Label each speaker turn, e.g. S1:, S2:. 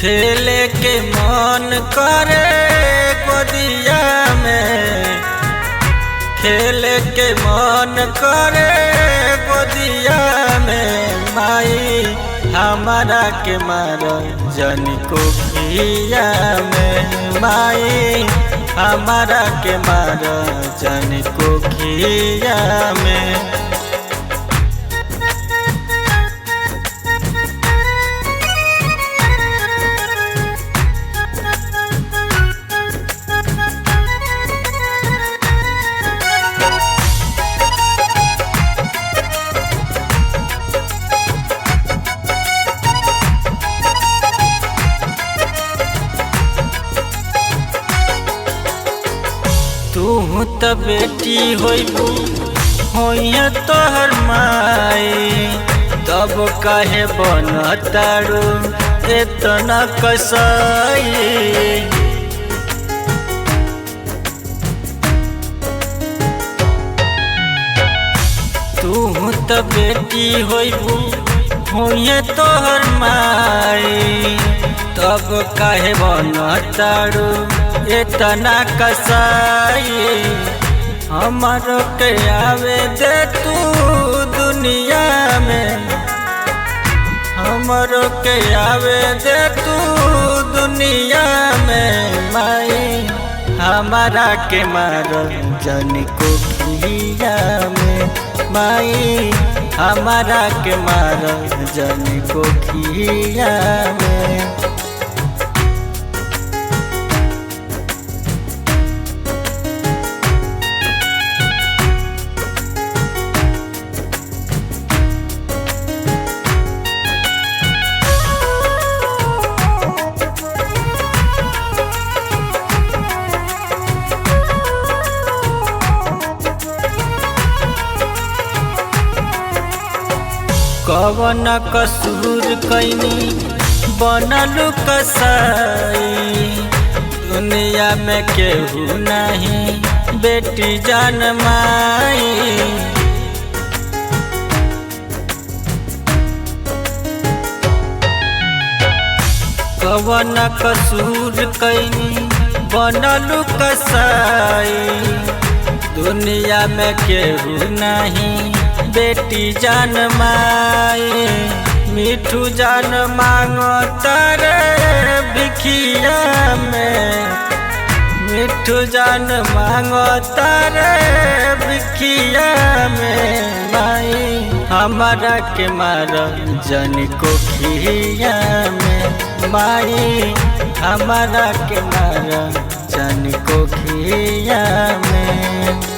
S1: खेले के मन करे गोदिया में, खेले के मन करे गोदिया में। माई हमारा के मारो जन को खिया में, माई हमारा के मारो जन को खिया में। तू तो बेटी होइबू होइया तोहर माई, तब काहे बनतारू एतना कसाई। तू तो बेटी होइबू होइया तोहर माई, तब काहे बनतारू एतना कसाई। हमारो के आवे दे तू दुनिया में, हमारो के आवे दे तू दुनिया में। माई हमारा के मारो जन को खिया में, माई हमारा के मारो जन को खिया में। कवन कसूर कैनी बनलू कसाई, दुनिया में केहू नहीं बेटी जान माई। कवन कसूर कैनी बनलू कसाई, दुनिया में केहू नहीं बेटी जान माई। मिठू जान मांगो तारे भिखिया में, मिठू जान मांगो तारे भिखिया में। माई हमारा के मारो जन को खिया में, माई हमारा के मारो जन को खिया में।